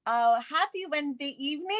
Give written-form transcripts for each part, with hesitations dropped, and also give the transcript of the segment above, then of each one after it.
Oh, happy Wednesday evening.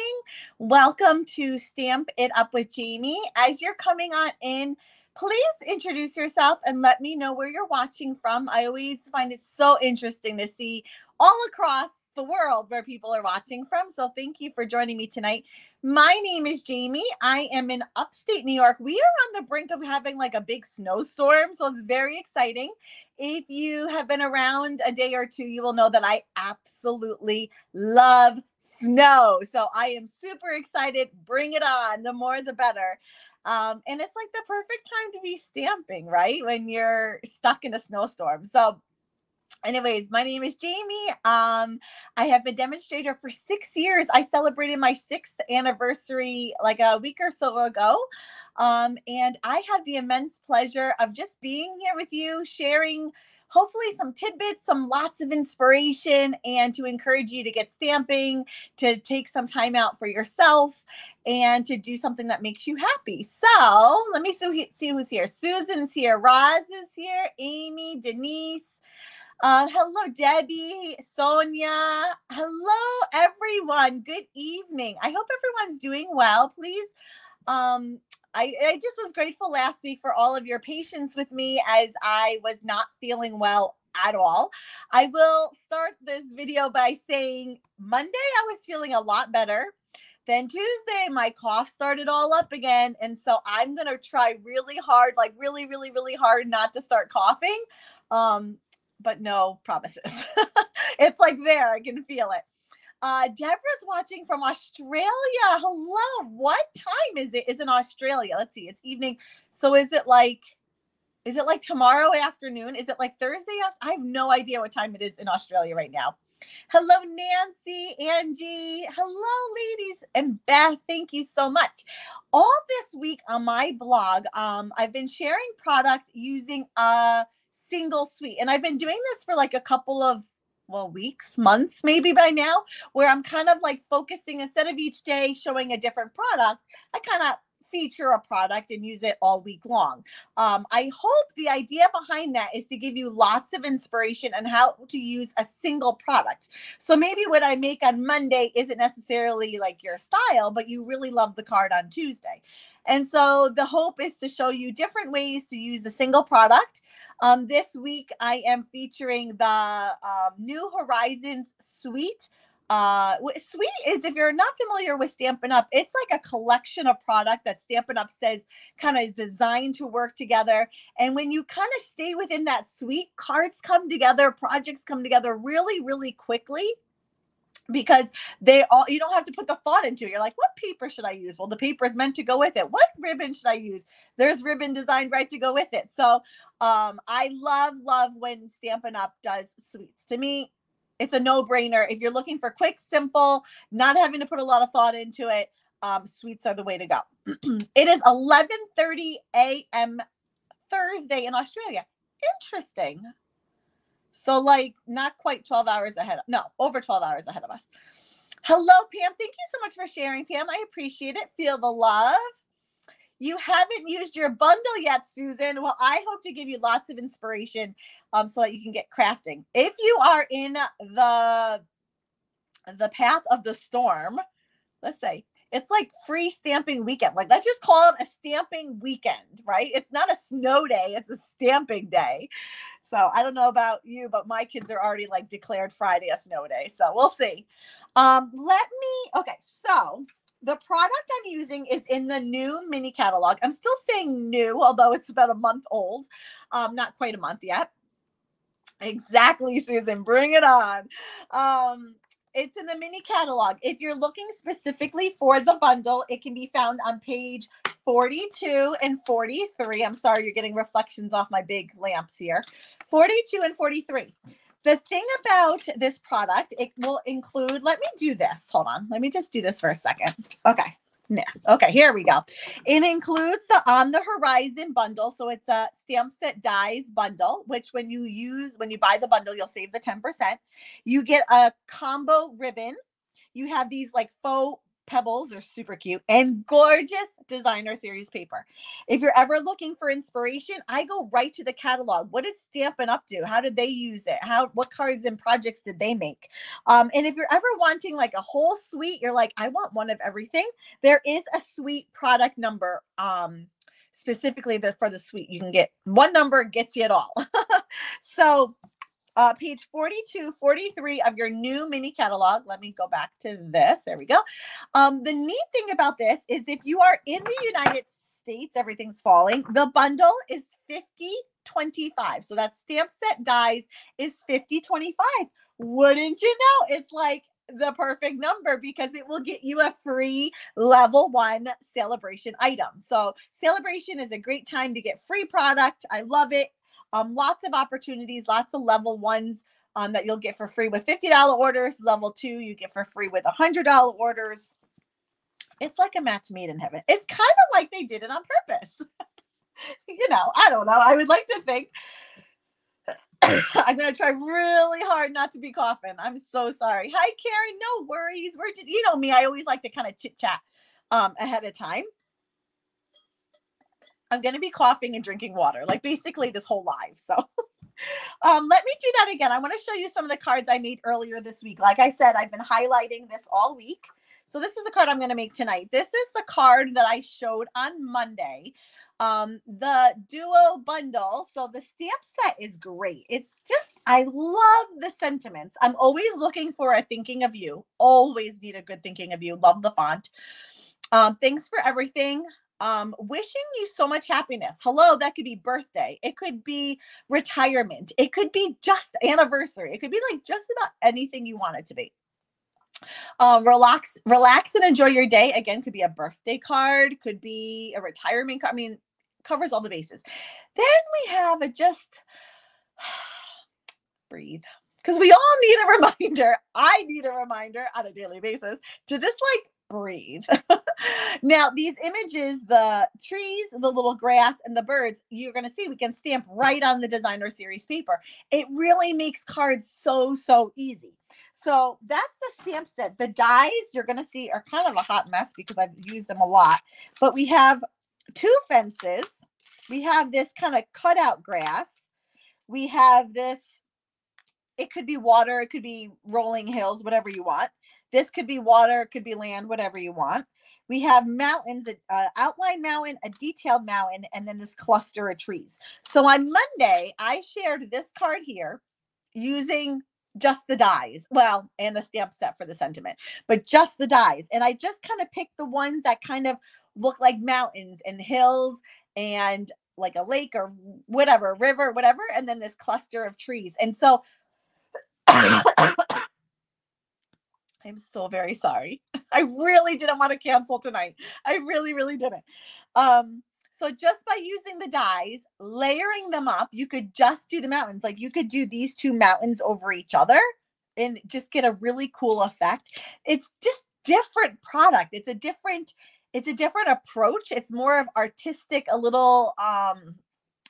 Welcome to Stamp It Up with Jamie. As you're coming on in, please introduce yourself and let me know where you're watching from. I always find it so interesting to see all across the world where people are watching from. So thank you for joining me tonight. My name is Jamie. I am in upstate New York. We are on the brink of having like a big snowstorm, so it's very exciting. If you have been around a day or two, you will know that I absolutely love snow. So I am super excited. Bring it on. The more, the better. And it's like the perfect time to be stamping, right? When you're stuck in a snowstorm. So anyways, my name is Jamie. I have been demonstrator for 6 years. I celebrated my 6th anniversary like a week or so ago. And I have the immense pleasure of just being here with you, sharing hopefully some tidbits, some lots of inspiration, and to encourage you to get stamping, to take some time out for yourself, and to do something that makes you happy. So let me see who's here. Susan's here. Roz is here. Amy, Denise. Hello, Debbie, Sonia. Hello, everyone. Good evening. I hope everyone's doing well. Please, I just was grateful last week for all of your patience with me as I was not feeling well at all. I will start this video by saying Monday I was feeling a lot better. Then Tuesday, my cough started all up again. And so I'm going to try really hard, like really, really, really hard not to start coughing. But no promises. It's like there, I can feel it. Deborah's watching from Australia. Hello. What time is it? Is in Australia? Let's see. It's evening. So is it like tomorrow afternoon? Is it like Thursday? I have no idea what time it is in Australia right now. Hello, Nancy, Angie. Hello, ladies. And Beth, thank you so much. All this week on my blog, I've been sharing product using a single suite. And I've been doing this for like a couple of weeks, months, maybe by now, where I'm kind of like focusing instead of each day showing a different product, I kind of feature a product and use it all week long. I hope the idea behind that is to give you lots of inspiration on how to use a single product. So maybe what I make on Monday isn't necessarily like your style, but you really love the card on Tuesday. And so the hope is to show you different ways to use the single product. This week, I am featuring the New Horizons Suite. Suite is, if you're not familiar with Stampin' Up, it's like a collection of product that Stampin' Up says kind of is designed to work together. And when you kind of stay within that suite, cards come together, projects come together really, really quickly. Because you don't have to put the thought into it. You're like, what paper should I use? Well, the paper is meant to go with it. What ribbon should I use? There's ribbon designed right to go with it. So I love when Stampin' Up does suites. To me, it's a no-brainer. If you're looking for quick, simple, not having to put a lot of thought into it, suites are the way to go. It is 11:30 a.m. Thursday in Australia. Interesting. So like not quite 12 hours ahead. Over 12 hours ahead of us. Hello, Pam. Thank you so much for sharing, Pam. I appreciate it. Feel the love. You haven't used your bundle yet, Susan. Well, I hope to give you lots of inspiration so that you can get crafting. If you are in the path of the storm, let's say, it's like free stamping weekend. Like, let's just call it a stamping weekend, right? It's not a snow day. It's a stamping day. So I don't know about you, but my kids are already like declared Friday a snow day. So we'll see. Okay. So the product I'm using is in the new mini catalog. I'm still saying new, although it's about a month old. Not quite a month yet. Exactly, Susan. Bring it on. It's in the mini catalog. If you're looking specifically for the bundle, it can be found on page 42 and 43. I'm sorry, you're getting reflections off my big lamps here. 42 and 43. The thing about this product, it will include, let me do this. Hold on. Let me just do this for a second. Okay. No. Okay, here we go. It includes the On the Horizon bundle. So it's a Stamp Set Dies bundle, which when you buy the bundle, you'll save the 10%. You get a combo ribbon. You have these like faux pebbles are super cute, and gorgeous designer series paper. If you're ever looking for inspiration, I go right to the catalog. What did Stampin' Up do? How did they use it? What cards and projects did they make? And if you're ever wanting like a whole suite, you're like, I want one of everything. There is a suite product number. Specifically for the suite, you can get one number, gets you it all. So page 42, 43 of your new mini catalog. Let me go back to this. There we go. The neat thing about this is if you are in the United States, everything's falling. The bundle is $50.25. So that stamp set dies is $50.25. Wouldn't you know? It's like the perfect number because it will get you a free level 1 celebration item. So celebration is a great time to get free product. I love it. Lots of opportunities, lots of level 1s that you'll get for free with $50 orders. Level 2 you get for free with $100 orders. It's like a match made in heaven. It's kind of like they did it on purpose. You know, I don't know. I would like to think. I'm going to try really hard not to be coughing. I'm so sorry. Hi, Karen. No worries. You know me. I always like to kind of chit chat ahead of time. I'm going to be coughing and drinking water, like basically this whole live. So let me do that again. I want to show you some of the cards I made earlier this week. Like I said, I've been highlighting this all week. So this is the card I'm going to make tonight. This is the card that I showed on Monday. The duo bundle. So the stamp set is great. It's just, I love the sentiments. I'm always looking for a thinking of you. Always need a good thinking of you. Love the font. Thanks for everything. Wishing you so much happiness. Hello, that could be birthday. It could be retirement. It could be just anniversary. It could be like just about anything you want it to be. Relax and enjoy your day. Again, could be a birthday card, could be a retirement card. I mean, covers all the bases. Then we have a just breathe. Because we all need a reminder. I need a reminder on a daily basis to just like breathe. Now, these images, the trees, the little grass, and the birds, you're going to see we can stamp right on the designer series paper. It really makes cards so easy. So that's the stamp set. The dies you're going to see are kind of a hot mess because I've used them a lot. But we have 2 fences. We have this kind of cutout grass. We have this, it could be water, it could be rolling hills, whatever you want. This could be water, it could be land, whatever you want. We have mountains, an outline mountain, a detailed mountain, and then this cluster of trees. So on Monday, I shared this card here using just the dies. Well, and the stamp set for the sentiment, but just the dies. And I just kind of picked the ones that kind of look like mountains and hills and like a lake or whatever, river, whatever. And then this cluster of trees. And so I'm so very sorry. I really didn't want to cancel tonight. I really didn't. So just by using the dies, layering them up, you could just do the mountains. Like you could do these 2 mountains over each other and just get a really cool effect. It's just different product. It's a different approach. It's more of artistic, a little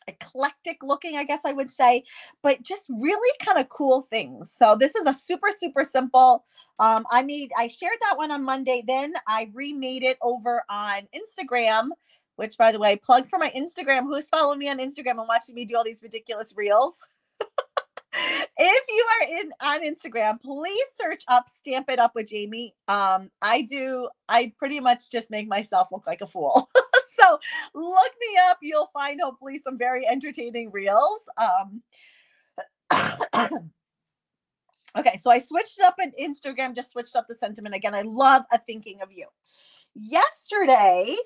eclectic looking, I guess I would say, but just really kind of cool things. So this is a super simple. I shared that one on Monday. Then I remade it over on Instagram, which by the way, plug for my Instagram. Who's following me on Instagram and watching me do all these ridiculous reels? If you are on Instagram, please search up Stamp It Up with Jamie. I pretty much just make myself look like a fool. So look me up. You'll find hopefully some very entertaining reels. Okay, so I switched it up on Instagram, just switched up the sentiment again. I love a thinking of you. Yesterday,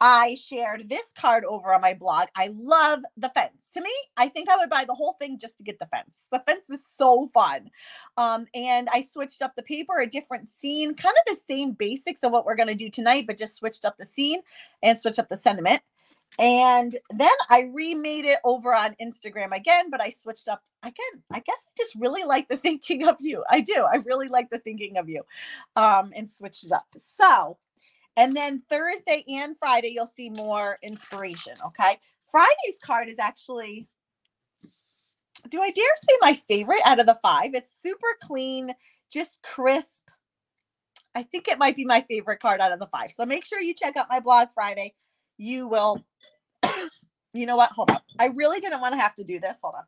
I shared this card over on my blog. I love the fence. To me, I think I would buy the whole thing just to get the fence. The fence is so fun. And I switched up the paper, a different scene, kind of the same basics of what we're going to do tonight, but just switched up the scene and switched up the sentiment. And then I remade it over on Instagram again, but I switched up again. I guess I just really like the thinking of you. I do. I really like the thinking of you, and switched it up. So, and then Thursday and Friday, you'll see more inspiration. Okay. Friday's card is actually, do I dare say my favorite out of the 5? It's super clean, just crisp. I think it might be my favorite card out of the 5. So make sure you check out my blog Friday. You will, you know what? Hold on. I really didn't want to have to do this. Hold on.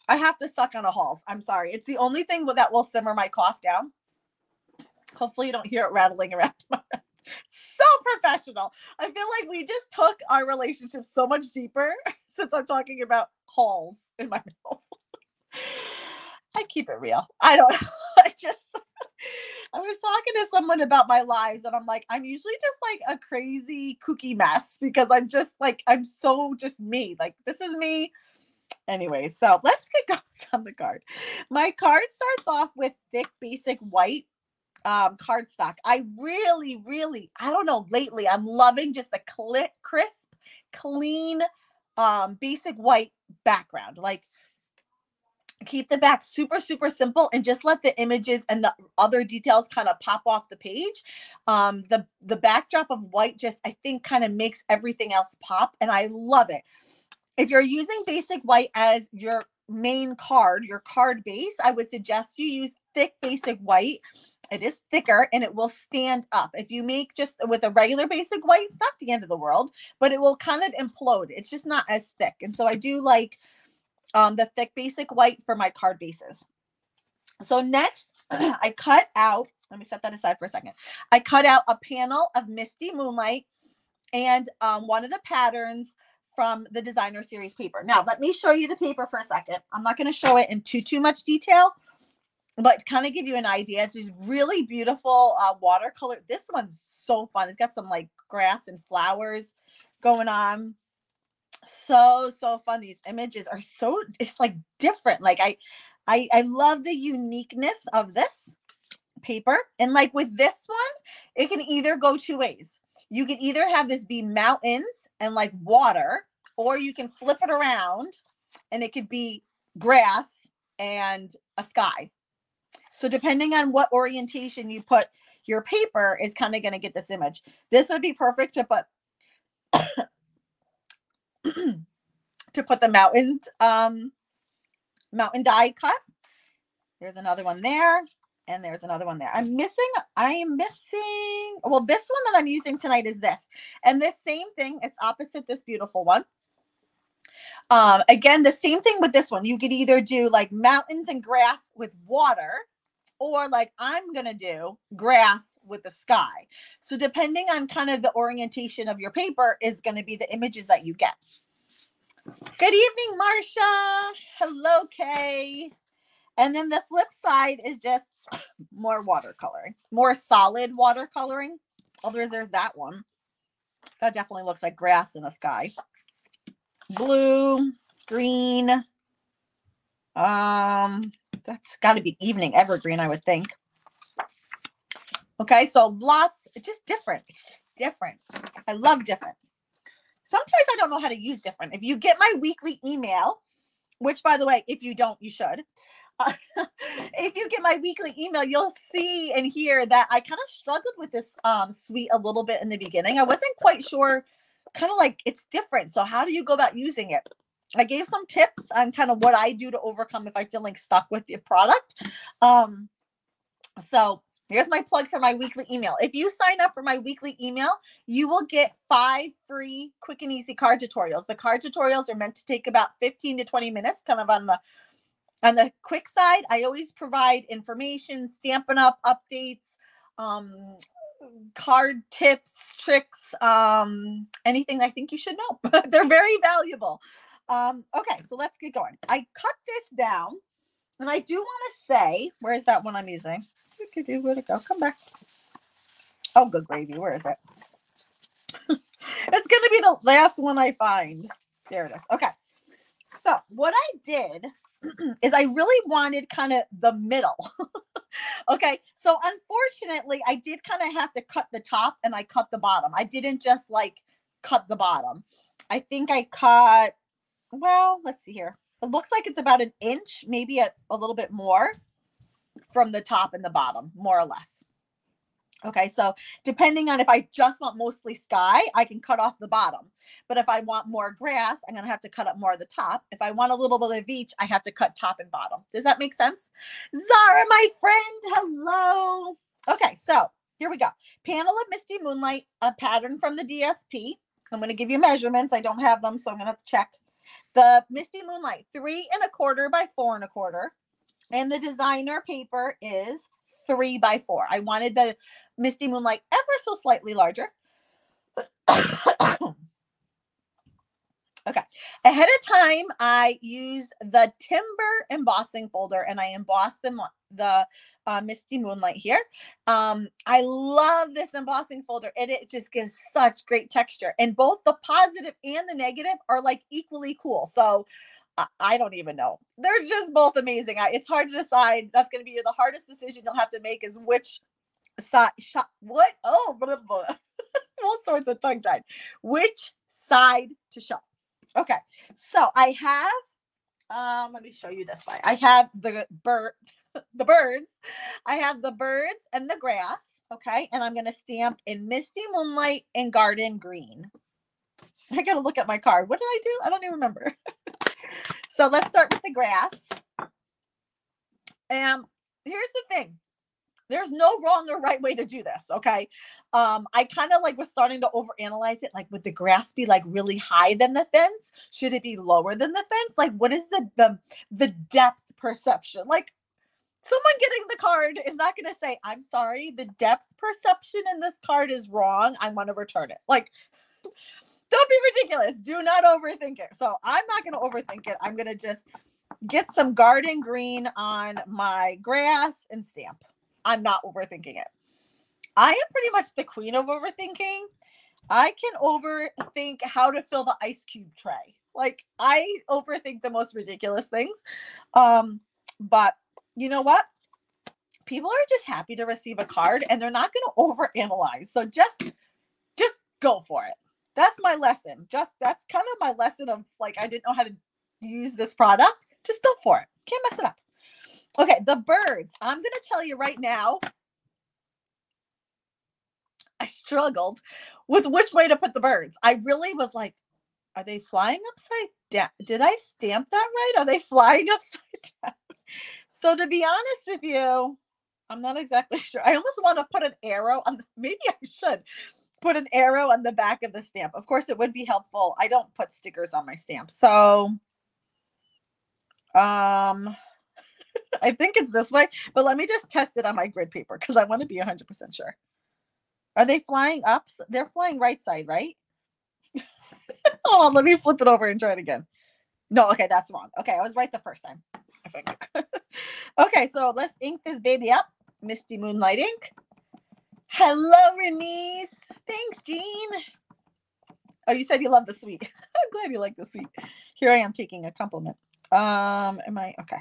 I have to suck on a Halls. I'm sorry. It's the only thing that will simmer my cough down. Hopefully you don't hear it rattling around my mouth. So professional. I feel like we just took our relationship so much deeper since I'm talking about Halls in my mouth. I keep it real. I don't know. I was talking to someone about my lives and I'm like, I'm usually just like a crazy kooky mess because I'm just like, I'm so just me. Like, this is me. Anyway, so let's get going on the card. My card starts off with thick, basic white cardstock. I really, I don't know, lately I'm loving just a crisp, clean, basic white background. Like, keep the back super simple and just let the images and the other details kind of pop off the page. The backdrop of white just, I think, kind of makes everything else pop, and I love it. If you're using basic white as your main card, your card base, I would suggest you use thick basic white. It is thicker and it will stand up. If you make just with a regular basic white, it's not the end of the world, but it will kind of implode. It's just not as thick. And so I do like the thick basic white for my card bases. So next, I cut out, let me set that aside for a second. I cut out a panel of Misty Moonlight and one of the patterns from the designer series paper. Now, let me show you the paper for a second. I'm not going to show it in too much detail, but kind of give you an idea. It's this really beautiful watercolor. This one's so fun. It's got some like grass and flowers going on. So fun. These images are so, it's like different. Like I love the uniqueness of this paper. And like with this one, it can either go 2 ways. You can either have this be mountains and like water, or you can flip it around and it could be grass and a sky. So depending on what orientation you put your paper is kind of going to get this image. This would be perfect to put to put the mountain die cut. There's another one there, and there's another one there. I am missing, well, this one that I'm using tonight is this. And this same thing, it's opposite this beautiful one. Again, the same thing with this one. You could either do like mountains and grass with water, or like I'm going to do grass with the sky. So depending on kind of the orientation of your paper is going to be the images that you get. Good evening, Marsha. Hello, Kay. And then the flip side is just more watercoloring, more solid watercoloring. Oh, there's that one. That definitely looks like grass in the sky. Blue, green. That's got to be evening evergreen, I would think. Okay, so lots, it's just different. It's just different. I love different. Sometimes I don't know how to use different. If you get my weekly email, which by the way, if you don't, you should. If you get my weekly email, you'll see and hear that I kind of struggled with this suite a little bit in the beginning. I wasn't quite sure, kind of like it's different. So how do you go about using it? I gave some tips on kind of what I do to overcome if I feel like stuck with the product. So here's my plug for my weekly email. If you sign up for my weekly email, you will get 5 free quick and easy card tutorials. The card tutorials are meant to take about 15 to 20 minutes, kind of on the quick side. I always provide information, Stampin' Up updates, card tips, tricks, anything I think you should know. They're very valuable. Okay, so let's get going. I cut this down, and I do want to say, where's that one I'm using? Where'd it go? Come back. Oh, good gravy. Where is it? It's going to be the last one I find. There it is. Okay. So what I did is I really wanted kind of the middle. Okay. So unfortunately, I did kind of have to cut the top and I cut the bottom. I didn't just like cut the bottom. I think I cut, well, let's see here. It looks like it's about 1 inch, maybe a little bit more from the top and the bottom, more or less. Okay, so depending on if I just want mostly sky, I can cut off the bottom. But if I want more grass, I'm going to have to cut up more of the top. If I want a little bit of each, I have to cut top and bottom. Does that make sense? Zara, my friend, hello. Okay, so here we go. Panel of Misty Moonlight, a pattern from the DSP. I'm going to give you measurements. I don't have them, so I'm going to have to check. The Misty Moonlight, 3¼ by 4¼ and the designer paper is 3x4. I wanted the Misty Moonlight ever so slightly larger. Okay. Ahead of time, I used the Timber embossing folder and I embossed the Misty Moonlight here. I love this embossing folder and it just gives such great texture. And both the positive and the negative are like equally cool. So I don't even know. They're just both amazing. It's hard to decide. That's going to be the hardest decision you'll have to make is which side, what? Oh, blah, blah, blah. All sorts of tongue tied. Which side to show? Okay, so I have, let me show you this way. I have the birds. I have the birds and the grass. Okay, and I'm going to stamp in Misty Moonlight and Garden Green. I got to look at my card. What did I do? I don't even remember. So let's start with the grass. And here's the thing. There's no wrong or right way to do this, okay? I kind of like was starting to overanalyze it. Like, would the grass be like really high than the fence? Should it be lower than the fence? Like, what is the depth perception? Like, someone getting the card is not going to say, I'm sorry, the depth perception in this card is wrong. I want to return it. Like, don't be ridiculous. Do not overthink it. So I'm not going to overthink it. I'm going to just get some Garden Green on my grass and stamp. I'm not overthinking it. I am pretty much the queen of overthinking. I can overthink how to fill the ice cube tray. Like, I overthink the most ridiculous things. But you know what? People are just happy to receive a card and they're not going to overanalyze. So just go for it. That's my lesson. That's kind of my lesson of like, I didn't know how to use this product. Just go for it. Can't mess it up. Okay, the birds. I'm going to tell you right now, I struggled with which way to put the birds. I really was like, are they flying upside down? Did I stamp that right? Are they flying upside down? So to be honest with you, I'm not exactly sure. I almost want to put an arrow on, maybe I should put an arrow on the back of the stamp. Of course, it would be helpful. I don't put stickers on my stamp. So, I think it's this way, but let me just test it on my grid paper because I want to be 100% sure. Are they flying up? They're flying right side, right? Hold on, let me flip it over and try it again. No, okay, that's wrong. Okay, I was right the first time, I think. Okay, so let's ink this baby up. Misty Moonlight ink. Hello, Renise. Thanks, Jean. Oh, you said you love the sweet. I'm glad you like the sweet. Here I am taking a compliment. Am I okay?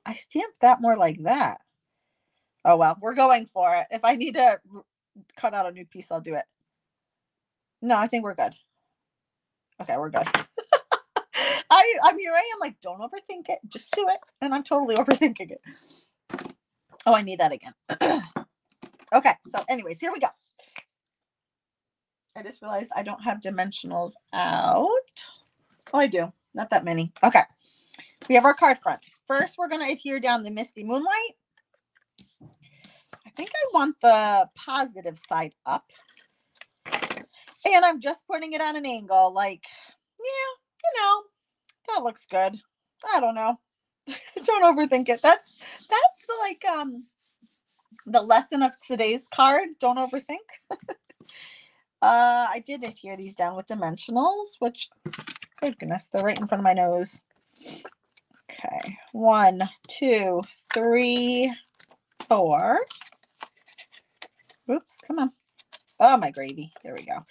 I stamped that more like that. Oh well, we're going for it. If I need to cut out a new piece, I'll do it. No, I think we're good. Okay, we're good. I'm here. I am like, don't overthink it. Just do it. And I'm totally overthinking it. Oh, I need that again. Okay, so anyways, here we go. I just realized I don't have dimensionals out. Oh, I do. Not that many. Okay. We have our card front. First, we're going to adhere down the Misty Moonlight. I think I want the positive side up. And I'm just putting it on an angle. Like, yeah, that looks good. I don't know. Don't overthink it. That's the like the lesson of today's card. Don't overthink. I did adhere these down with dimensionals, which, good goodness, they're right in front of my nose. Okay, 1, 2, 3, 4. Oops, come on. Oh, my gravy. There we go.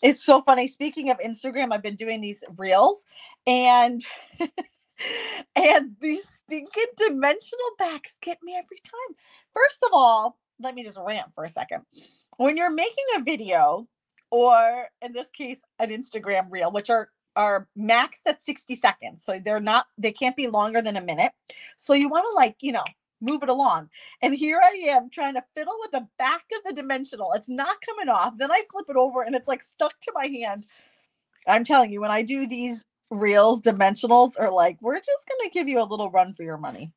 It's so funny. Speaking of Instagram, I've been doing these reels and and these stinking dimensional backs get me every time. First of all, let me just rant for a second. When you're making a video, or in this case, an Instagram reel, which are maxed at 60 seconds. So they can't be longer than a minute. So you want to like, move it along. And here I am trying to fiddle with the back of the dimensional. It's not coming off. Then I flip it over and it's like stuck to my hand. I'm telling you, when I do these reels, dimensionals are like, we're just going to give you a little run for your money.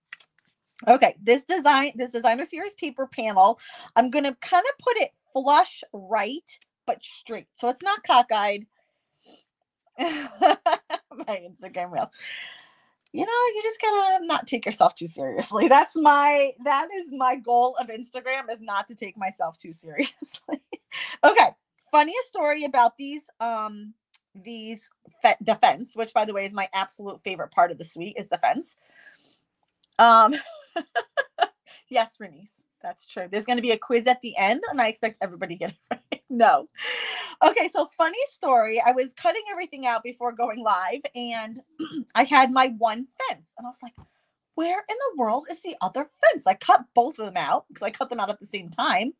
Okay, this designer series paper panel, I'm going to kind of put it flush right, but straight. So it's not cockeyed. My Instagram reels. You know, you just gotta not take yourself too seriously. That is my goal of Instagram, is not to take myself too seriously. Okay. Funniest story about the fence, which by the way is my absolute favorite part of the suite, is the fence. Um yes, Renice, that's true. There's going to be a quiz at the end, and I expect everybody to get it right. No. Okay, so funny story. I was cutting everything out before going live, and I had my one fence, and I was like, where in the world is the other fence? I cut both of them out because I cut them out at the same time.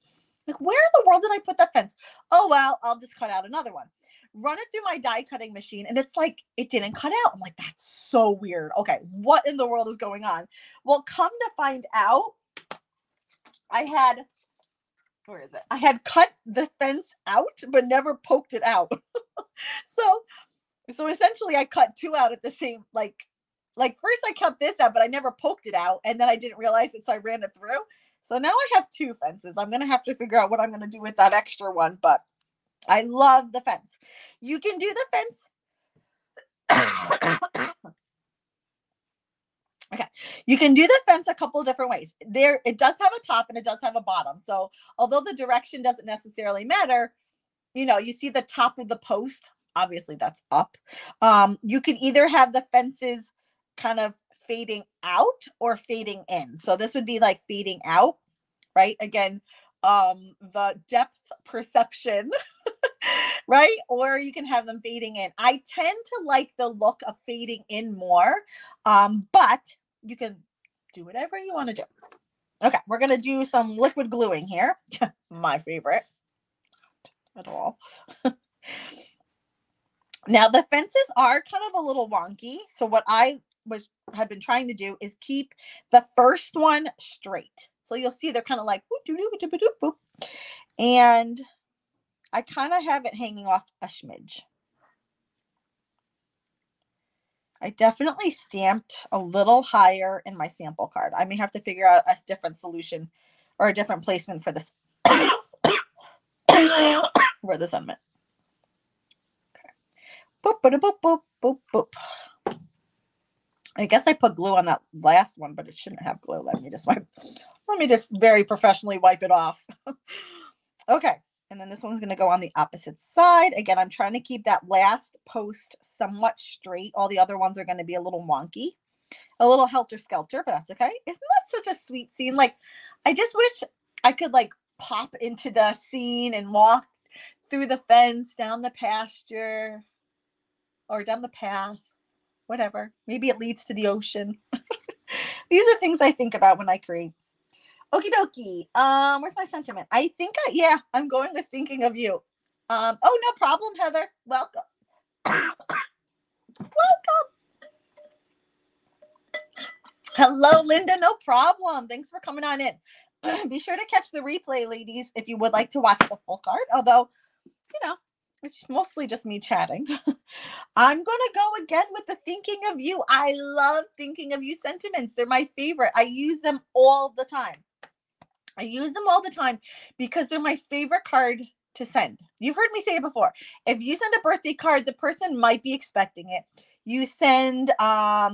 Like, where in the world did I put that fence? Oh, well, I'll just cut out another one. Run it through my die cutting machine, and it's like it didn't cut out. I'm like, that's so weird. Okay, what in the world is going on? Well, come to find out, I had, where is it? I had cut the fence out, but never poked it out. So essentially I cut two out at the same, like first I cut this out, but I never poked it out, and then I didn't realize it, so I ran it through. So now I have two fences. I'm going to have to figure out what I'm going to do with that extra one, but I love the fence. You can do the fence. Okay. You can do the fence a couple of different ways. There, it does have a top and it does have a bottom. So although the direction doesn't necessarily matter, you know, you see the top of the post, obviously that's up. You can either have the fences kind of fading out or fading in. So this would be like fading out, right? Again, the depth perception, right? Or you can have them fading in. I tend to like the look of fading in more, but you can do whatever you want to do. Okay, we're going to do some liquid gluing here. My favorite at all. Now the fences are kind of a little wonky. So what I have been trying to do is keep the first one straight. So you'll see they're kind of like, and I kind of have it hanging off a smidge. I definitely stamped a little higher in my sample card. I may have to figure out a different solution or a different placement for this. Where the sun went. Okay. Boop, boop, boop, boop, boop, boop. I guess I put glue on that last one, but it shouldn't have glue. Let me just very professionally wipe it off. Okay. And then this one's going to go on the opposite side. Again, I'm trying to keep that last post somewhat straight. All the other ones are going to be a little wonky, a little helter-skelter, but that's okay. Isn't that such a sweet scene? Like, I just wish I could like pop into the scene and walk through the fence, down the pasture, or down the path, whatever. Maybe it leads to the ocean. These are things I think about when I create. Okie dokie. Where's my sentiment? I think I'm going with thinking of you. Oh, no problem, Heather. Welcome. Welcome. Hello, Linda. No problem. Thanks for coming on in. Be sure to catch the replay, ladies, if you would like to watch the full card. Although, you know, it's mostly just me chatting. I'm going to go again with the thinking of you. I love thinking of you sentiments. They're my favorite. I use them all the time. Because they're my favorite card to send. You've heard me say it before. If you send a birthday card, the person might be expecting it. You send a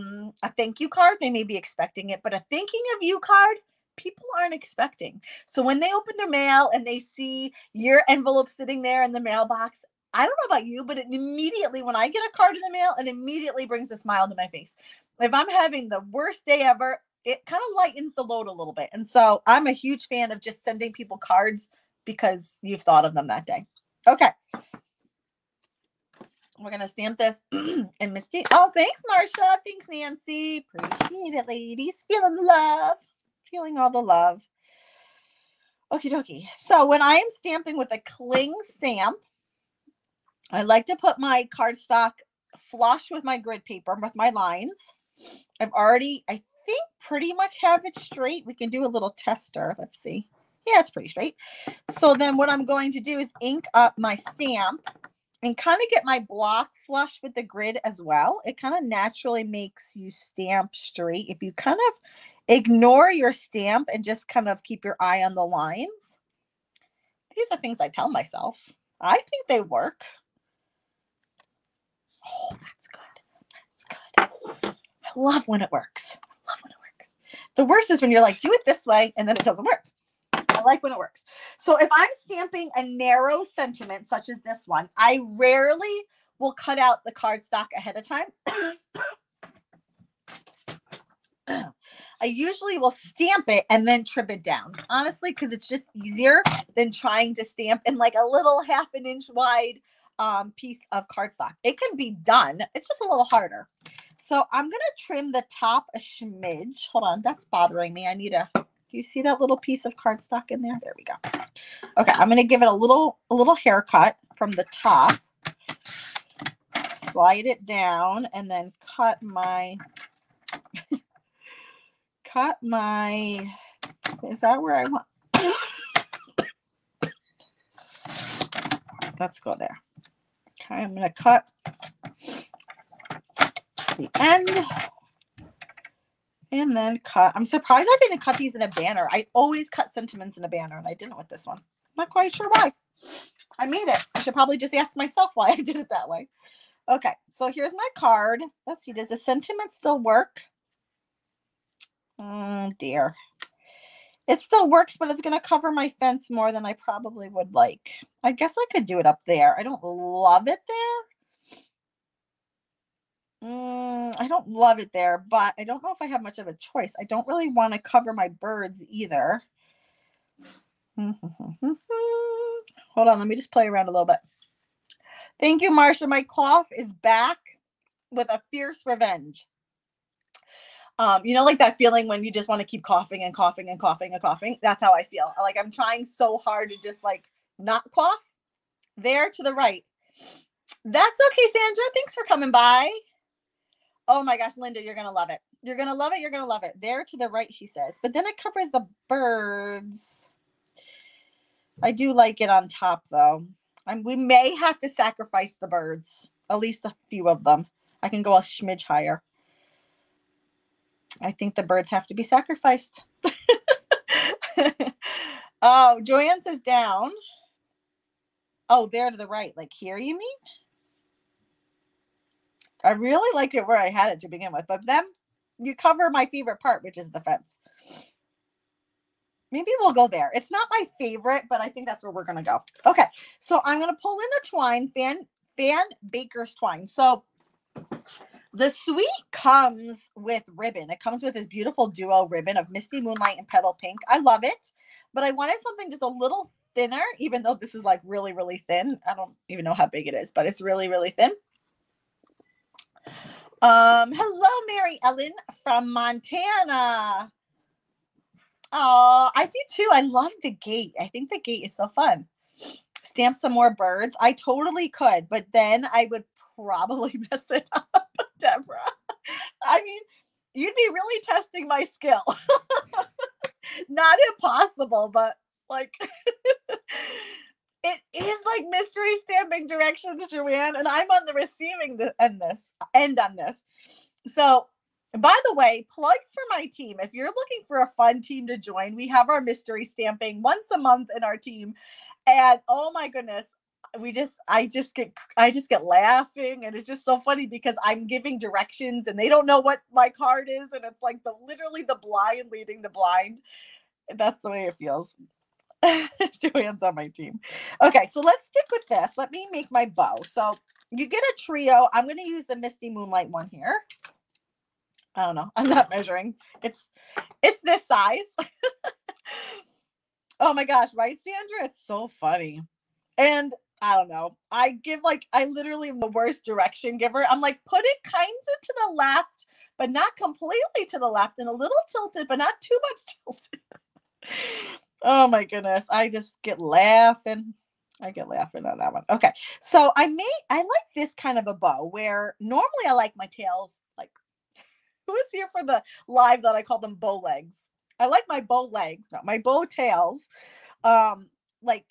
thank you card, they may be expecting it, but a thinking of you card, people aren't expecting. So when they open their mail and they see your envelope sitting there in the mailbox, I don't know about you, but it immediately, when I get a card in the mail, it immediately brings a smile to my face. If I'm having the worst day ever, it kind of lightens the load a little bit. And so I'm a huge fan of just sending people cards because you've thought of them that day. Okay. We're going to stamp this. And Misty. Oh, thanks, Marsha. Thanks, Nancy. Appreciate it, ladies. Feeling the love. Feeling all the love. Okie dokie. So when I am stamping with a cling stamp, I like to put my cardstock flush with my grid paper, with my lines. I think pretty much have it straight. We can do a little tester. Let's see. Yeah, it's pretty straight. So then what I'm going to do is ink up my stamp and kind of get my block flush with the grid as well. It kind of naturally makes you stamp straight. Ignore your stamp and just kind of keep your eye on the lines. These are things I tell myself. I think they work. Oh, that's good. That's good. I love when it works. The worst is when you're like, do it this way, and then it doesn't work. I like when it works. So if I'm stamping a narrow sentiment, such as this one, I rarely will cut out the cardstock ahead of time. I usually will stamp it and then trim it down, honestly, because it's just easier than trying to stamp in like a little 1/2 inch wide piece of cardstock. It can be done. It's just a little harder. So I'm going to trim the top a smidge. Hold on. That's bothering me. I need a, do you see that little piece of cardstock in there? There we go. Okay. I'm going to give it a little haircut from the top. Slide it down and then cut my, is that where I want? Let's go there. Okay. I'm going to cut the end and then cut. I'm surprised I didn't cut these in a banner. I always cut sentiments in a banner and I didn't with this one. I'm not quite sure why. I made it. I should probably just ask myself why I did it that way. Okay, so here's my card. Let's see, does the sentiment still work? Dear. It still works, but it's going to cover my fence more than I probably would like. I guess I could do it up there. I don't love it there. I don't love it there, but I don't know if I have much of a choice. I don't really want to cover my birds either. Hold on, let me just play around a little bit. Thank you, Marsha. My cough is back with a fierce revenge. You know, like that feeling when you just want to keep coughing and coughing and coughing and coughing. That's how I feel. Like I'm trying so hard to just like not cough. There to the right. That's okay, Sandra. Thanks for coming by. Oh my gosh, Linda, you're going to love it. You're going to love it. You're going to love it. There to the right, she says. But then it covers the birds. I do like it on top, though. We may have to sacrifice the birds. At least a few of them. I can go a smidge higher. I think the birds have to be sacrificed. Oh, Joanne says down. Oh, there to the right. Like here, you mean? I really like it where I had it to begin with, but then you cover my favorite part, which is the fence. Maybe we'll go there. It's not my favorite, but I think that's where we're going to go. Okay, so I'm going to pull in the twine, Fan Baker's twine. So the suite comes with ribbon. It comes with this beautiful duo ribbon of Misty Moonlight and Petal Pink. I love it, but I wanted something just a little thinner, even though this is like really, really thin. I don't even know how big it is, but it's really, really thin. Hello, Mary Ellen from Montana. Oh, I do too. I love the gate. I think the gate is so fun. Stamp some more birds. I totally could, but then I would probably mess it up, Deborah. I mean, you'd be really testing my skill. Not impossible, but like it is like mystery stamping directions, Joanne, and I'm on the receiving end on this. So, by the way, plug for my team. If you're looking for a fun team to join, we have our mystery stamping once a month in our team, and oh my goodness, I just get laughing, and it's just so funny because I'm giving directions and they don't know what my card is, and it's like literally the blind leading the blind. That's the way it feels. Joanne's on my team. Okay, so let's stick with this. Let me make my bow. So you get a trio. I'm going to use the Misty Moonlight one here. I don't know. I'm not measuring. It's this size. Oh my gosh, right, Sandra? It's so funny. And I don't know. I literally am the worst direction giver. I'm like, put it kind of to the left, but not completely to the left, and a little tilted, but not too much tilted. Oh my goodness. I just get laughing. I get laughing on that one. Okay. So I like this kind of a bow where normally I like my tails, like who is here for the live that I call them bow legs? I like my bow legs, not my bow tails, like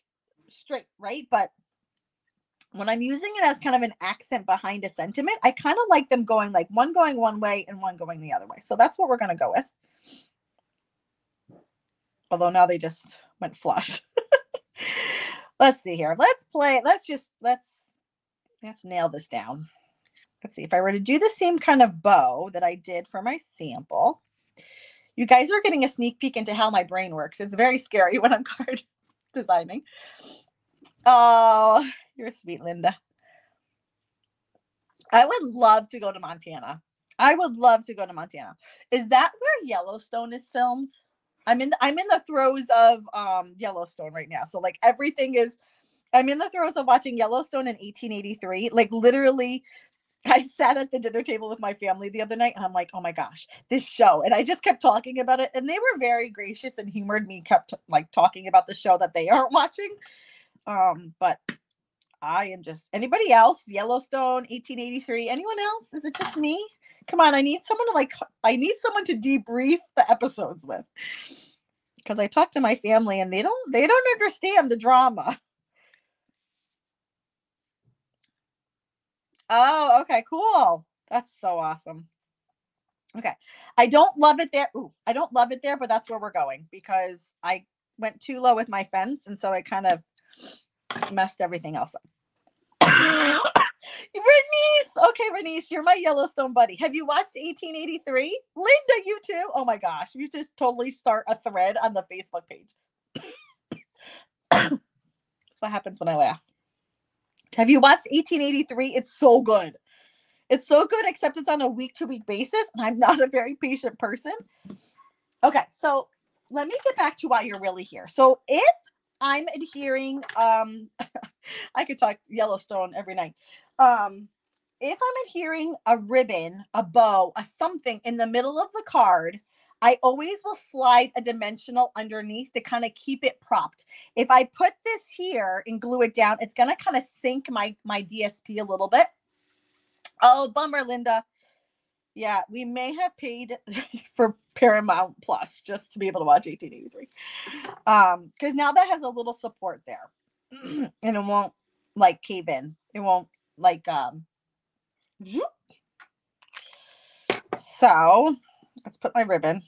straight, right? But when I'm using it as kind of an accent behind a sentiment, I kind of like them going like one going one way and one going the other way. So that's what we're going to go with. Although now they just went flush. Let's see here. Let's play. Let's nail this down. Let's see if I were to do the same kind of bow that I did for my sample. You guys are getting a sneak peek into how my brain works. It's very scary when I'm card designing. Oh, you're sweet, Linda. I would love to go to Montana. I would love to go to Montana. Is that where Yellowstone is filmed? I'm in the throes of Yellowstone right now. So like everything is, I'm in the throes of watching Yellowstone in 1883. Like literally, I sat at the dinner table with my family the other night and I'm like, oh my gosh, this show. And I just kept talking about it. And they were very gracious and humored me, kept like talking about the show that they aren't watching. But I am just, anybody else? Yellowstone, 1883, anyone else? Is it just me? Come on, I need someone to debrief the episodes with. Because I talk to my family and they don't understand the drama. Oh, okay, cool. That's so awesome. Okay. I don't love it there. Ooh, I don't love it there, but that's where we're going because I went too low with my fence. And so I kind of messed everything else up. Renice. Okay, Renice, you're my Yellowstone buddy. Have you watched 1883? Linda, you too? Oh my gosh. You just totally start a thread on the Facebook page. That's what happens when I laugh. Have you watched 1883? It's so good. It's so good, except it's on a week-to-week basis, and I'm not a very patient person. Okay, so let me get back to why you're really here. So if I'm adhering, I could talk Yellowstone every night. If I'm adhering a ribbon, a bow, a something in the middle of the card, I always will slide a dimensional underneath to kind of keep it propped. If I put this here and glue it down, it's going to kind of sink my DSP a little bit. Oh, bummer, Linda. Yeah, we may have paid for Paramount Plus just to be able to watch 1883. Because now that has a little support there. And it won't like cave in. It won't like so let's put my ribbon.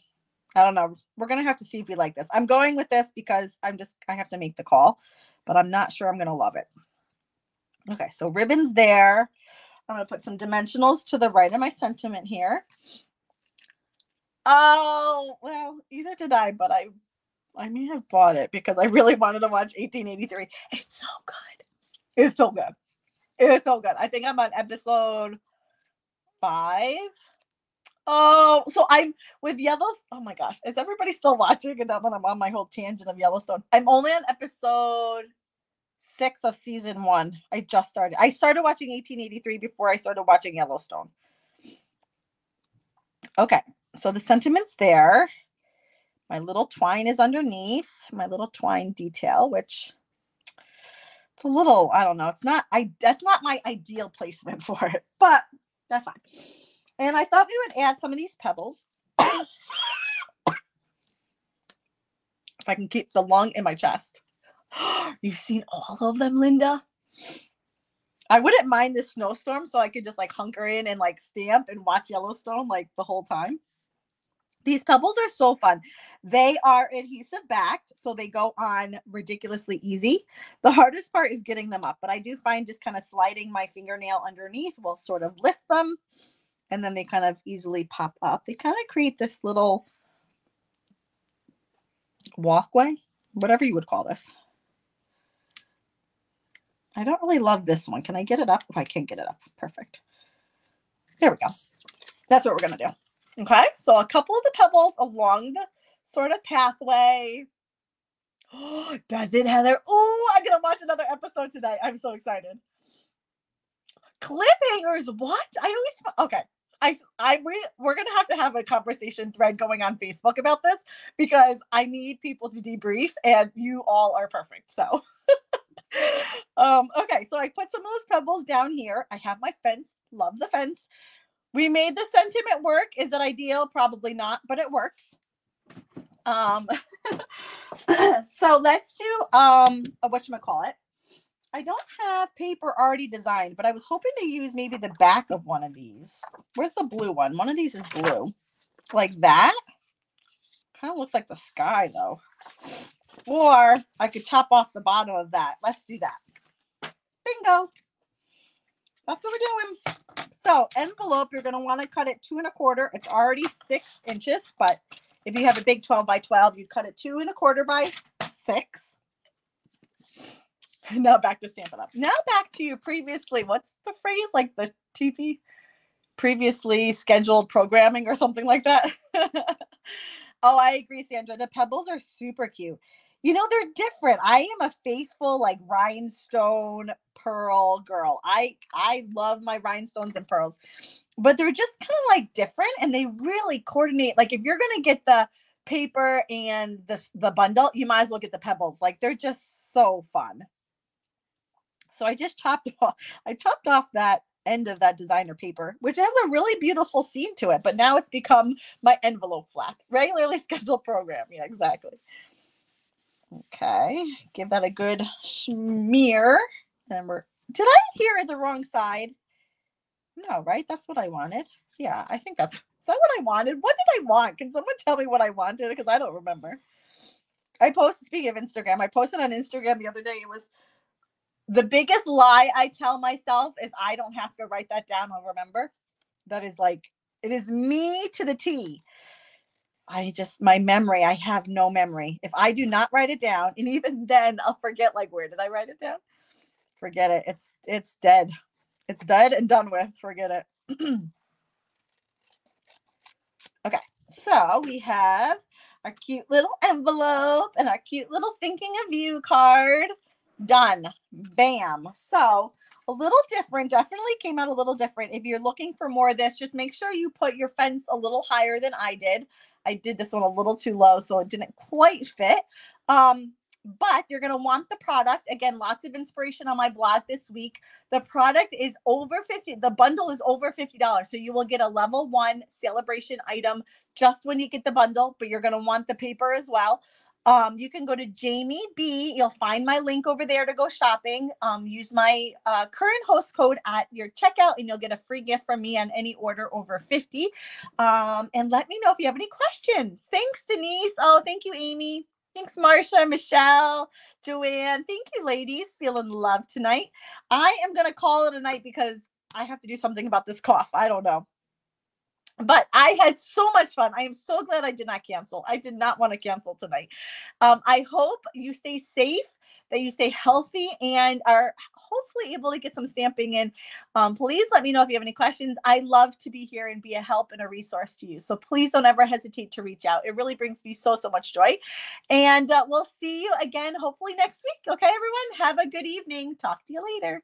I don't know. We're gonna have to see if we like this. I'm going with this because I have to make the call, but I'm not sure I'm gonna love it. Okay, so ribbon's there. I'm gonna put some dimensionals to the right of my sentiment here. Oh, well, either did I, but I may have bought it because I really wanted to watch 1883. It's so good. It's so good. It's so good. I think I'm on episode 5. Oh, so I'm with Yellowstone. Oh my gosh. Is everybody still watching? And now that I'm on my whole tangent of Yellowstone, I'm only on episode 6 of season 1. I just started. I started watching 1883 before I started watching Yellowstone. Okay. So the sentiment's there. My little twine is underneath, my little twine detail, which it's a little, I don't know. That's not my ideal placement for it, but that's fine. And I thought we would add some of these pebbles. If I can keep the lung in my chest. You've seen all of them, Linda? I wouldn't mind this snowstorm, so I could just like hunker in and like stamp and watch Yellowstone like the whole time. These pebbles are so fun. They are adhesive backed, so they go on ridiculously easy. The hardest part is getting them up, but I do find just kind of sliding my fingernail underneath will sort of lift them, and then they kind of easily pop up. They kind of create this little walkway, whatever you would call this. I don't really love this one. Can I get it up? Oh, I can't get it up. Perfect. There we go. That's what we're going to do. Okay, so a couple of the pebbles along the sort of pathway. Oh, does it, Heather? Oh, I'm going to watch another episode tonight. I'm so excited. Cliffhangers, what? Okay. We're going to have a conversation thread going on Facebook about this because I need people to debrief and you all are perfect. So, okay, so I put some of those pebbles down here. I have my fence. Love the fence. We made the sentiment work. Is it ideal? Probably not, but it works. So let's do whatchamacallit. I don't have paper already designed, but I was hoping to use maybe the back of one of these. Where's the blue one? One of these is blue. Like that. Kind of looks like the sky though. Or I could chop off the bottom of that. Let's do that. Bingo. That's what we're doing. So envelope, you're going to want to cut it 2 1/4. It's already 6 inches, but if you have a big 12 by 12, you cut it 2 1/4 by 6. Now back to Stampin' Up. Now back to your previously, what's the phrase? Like the TV? Previously scheduled programming or something like that. Oh, I agree, Sandra. The pebbles are super cute. You know, they're different. I am a faithful like rhinestone pearl girl. I love my rhinestones and pearls, but they're just kind of like different and they really coordinate. Like if you're going to get the paper and the bundle, you might as well get the pebbles. Like they're just so fun. So I just chopped off that end of that designer paper, which has a really beautiful scene to it, but now it's become my envelope flap. Regularly scheduled program. Yeah, exactly. Okay, give that a good smear. And did I hear the wrong side? No, right? That's what I wanted. Yeah, I think is that what I wanted? What did I want? Can someone tell me what I wanted? Because I don't remember. Speaking of Instagram, I posted on Instagram the other day. It was the biggest lie I tell myself is I don't have to write that down. I'll remember. That is like, it is me to the T. My memory, I have no memory. If I do not write it down, and even then I'll forget, like, where did I write it down? Forget it. It's dead. It's dead and done with. Forget it. Okay. So we have our cute little envelope and our cute little thinking of you card. Done. Bam. So a little different, definitely came out a little different. If you're looking for more of this, just make sure you put your fence a little higher than I did. I did this one a little too low, so it didn't quite fit. But you're going to want the product. Again, lots of inspiration on my blog this week. The product is over $50. The bundle is over $50. So you will get a level 1 celebration item just when you get the bundle, but you're going to want the paper as well. You can go to Jamie B. You'll find my link over there to go shopping. Use my current host code at your checkout and you'll get a free gift from me on any order over 50. And let me know if you have any questions. Thanks, Denise. Oh, thank you, Amy. Thanks, Marsha, Michelle, Joanne. Thank you, ladies. Feeling love tonight. I am going to call it a night because I have to do something about this cough. I don't know. But I had so much fun. I am so glad I did not cancel. I did not want to cancel tonight. I hope you stay safe, that you stay healthy, and are hopefully able to get some stamping in. Please let me know if you have any questions. I love to be here and be a help and a resource to you. So please don't ever hesitate to reach out. It really brings me so much joy. And we'll see you again, hopefully next week. Okay, everyone? Have a good evening. Talk to you later.